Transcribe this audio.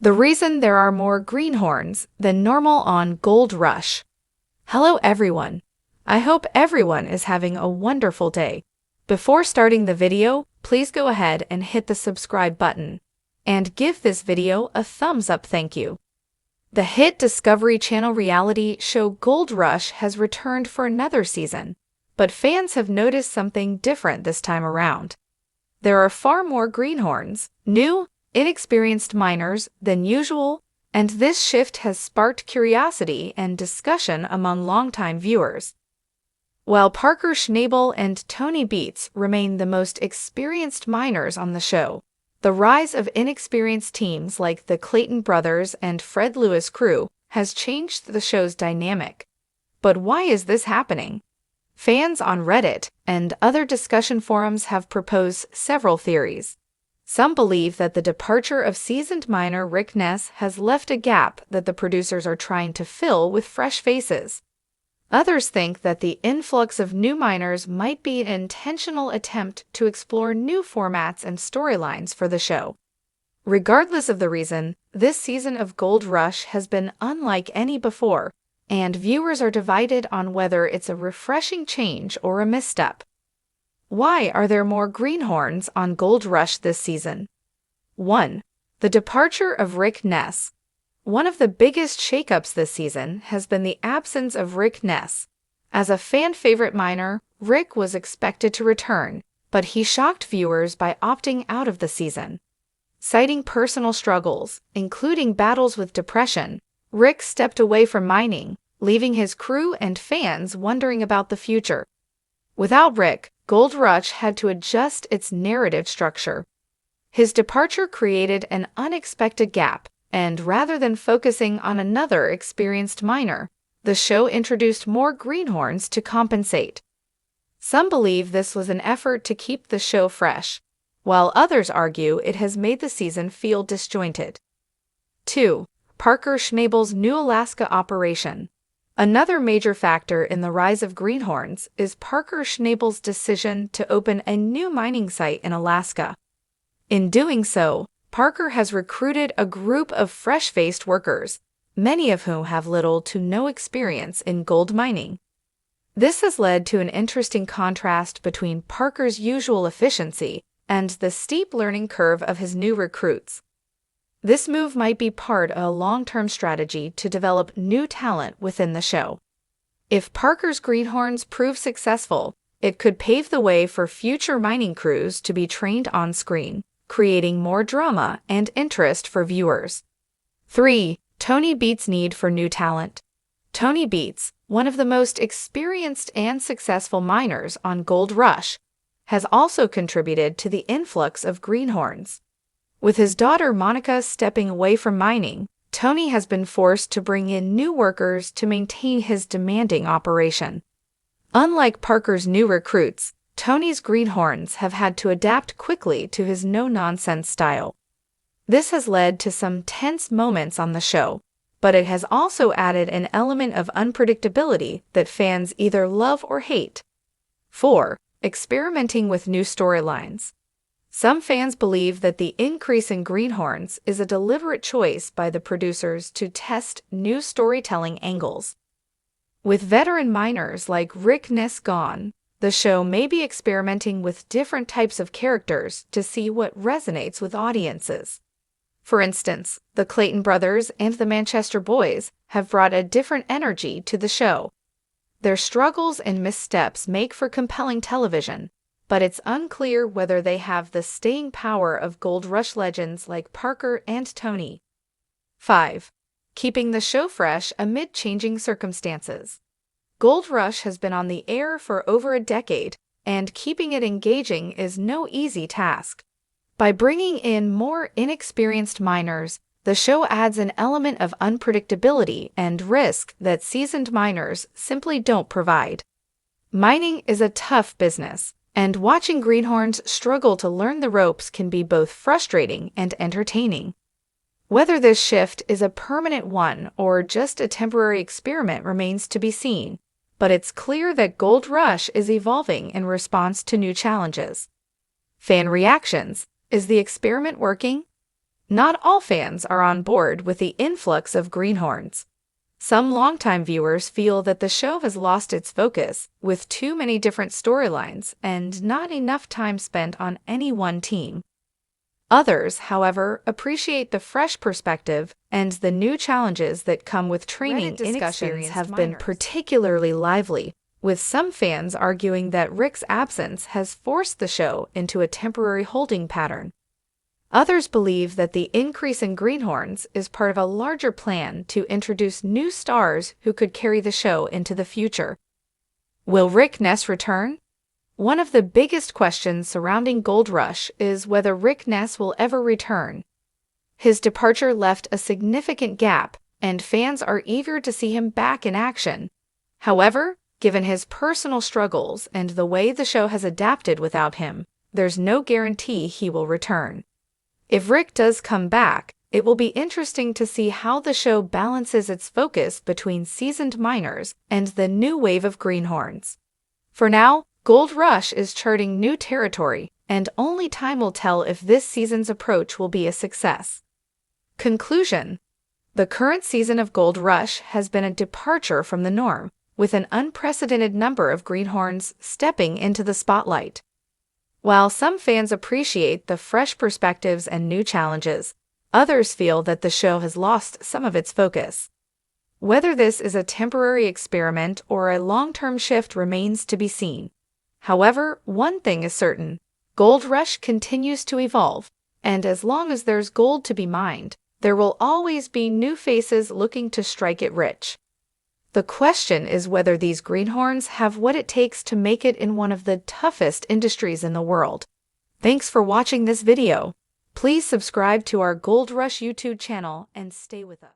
The reason there are more greenhorns than normal on Gold Rush. Hello everyone. I hope everyone is having a wonderful day. Before starting the video, please go ahead and hit the subscribe button and give this video a thumbs up. Thank you. The hit Discovery Channel reality show Gold Rush has returned for another season, but fans have noticed something different this time around. There are far more greenhorns, new, inexperienced miners than usual, and this shift has sparked curiosity and discussion among longtime viewers. While Parker Schnabel and Tony Beets remain the most experienced miners on the show, the rise of inexperienced teams like the Clayton brothers and Fred Lewis crew has changed the show's dynamic. But why is this happening? Fans on Reddit and other discussion forums have proposed several theories. Some believe that the departure of seasoned miner Rick Ness has left a gap that the producers are trying to fill with fresh faces. Others think that the influx of new miners might be an intentional attempt to explore new formats and storylines for the show. Regardless of the reason, this season of Gold Rush has been unlike any before, and viewers are divided on whether it's a refreshing change or a misstep. Why are there more greenhorns on Gold Rush this season? 1. The departure of Rick Ness. One of the biggest shakeups this season has been the absence of Rick Ness. As a fan-favorite miner, Rick was expected to return, but he shocked viewers by opting out of the season. Citing personal struggles, including battles with depression, Rick stepped away from mining, leaving his crew and fans wondering about the future. Without Rick, Gold Rush had to adjust its narrative structure. His departure created an unexpected gap, and rather than focusing on another experienced miner, the show introduced more greenhorns to compensate. Some believe this was an effort to keep the show fresh, while others argue it has made the season feel disjointed. 2. Parker Schnabel's new Alaska operation. Another major factor in the rise of greenhorns is Parker Schnabel's decision to open a new mining site in Alaska. In doing so, Parker has recruited a group of fresh-faced workers, many of whom have little to no experience in gold mining. This has led to an interesting contrast between Parker's usual efficiency and the steep learning curve of his new recruits. This move might be part of a long-term strategy to develop new talent within the show. If Parker's greenhorns prove successful, it could pave the way for future mining crews to be trained on screen, creating more drama and interest for viewers. 3. Tony Beets' need for new talent. Tony Beets, one of the most experienced and successful miners on Gold Rush, has also contributed to the influx of greenhorns. With his daughter Monica stepping away from mining, Tony has been forced to bring in new workers to maintain his demanding operation. Unlike Parker's new recruits, Tony's greenhorns have had to adapt quickly to his no-nonsense style. This has led to some tense moments on the show, but it has also added an element of unpredictability that fans either love or hate. 4. Experimenting with new storylines. Some fans believe that the increase in greenhorns is a deliberate choice by the producers to test new storytelling angles. With veteran miners like Rick Ness gone, the show may be experimenting with different types of characters to see what resonates with audiences. For instance, the Clayton brothers and the Manchester boys have brought a different energy to the show. Their struggles and missteps make for compelling television, but it's unclear whether they have the staying power of Gold Rush legends like Parker and Tony. 5. Keeping the show fresh amid changing circumstances. Gold Rush has been on the air for over a decade, and keeping it engaging is no easy task. By bringing in more inexperienced miners, the show adds an element of unpredictability and risk that seasoned miners simply don't provide. Mining is a tough business, and watching greenhorns struggle to learn the ropes can be both frustrating and entertaining. Whether this shift is a permanent one or just a temporary experiment remains to be seen, but it's clear that Gold Rush is evolving in response to new challenges. Fan reactions. Is the experiment working? Not all fans are on board with the influx of greenhorns. Some longtime viewers feel that the show has lost its focus, with too many different storylines and not enough time spent on any one team. Others, however, appreciate the fresh perspective and the new challenges that come with training. Discussions have been particularly lively, with some fans arguing that Rick's absence has forced the show into a temporary holding pattern. Others believe that the increase in greenhorns is part of a larger plan to introduce new stars who could carry the show into the future. Will Rick Ness return? One of the biggest questions surrounding Gold Rush is whether Rick Ness will ever return. His departure left a significant gap, and fans are eager to see him back in action. However, given his personal struggles and the way the show has adapted without him, there's no guarantee he will return. If Rick does come back, it will be interesting to see how the show balances its focus between seasoned miners and the new wave of greenhorns. For now, Gold Rush is charting new territory, and only time will tell if this season's approach will be a success. Conclusion: the current season of Gold Rush has been a departure from the norm, with an unprecedented number of greenhorns stepping into the spotlight. While some fans appreciate the fresh perspectives and new challenges, others feel that the show has lost some of its focus. Whether this is a temporary experiment or a long-term shift remains to be seen. However, one thing is certain: Gold Rush continues to evolve, and as long as there's gold to be mined, there will always be new faces looking to strike it rich. The question is whether these greenhorns have what it takes to make it in one of the toughest industries in the world. Thanks for watching this video. Please subscribe to our Gold Rush YouTube channel and stay with us.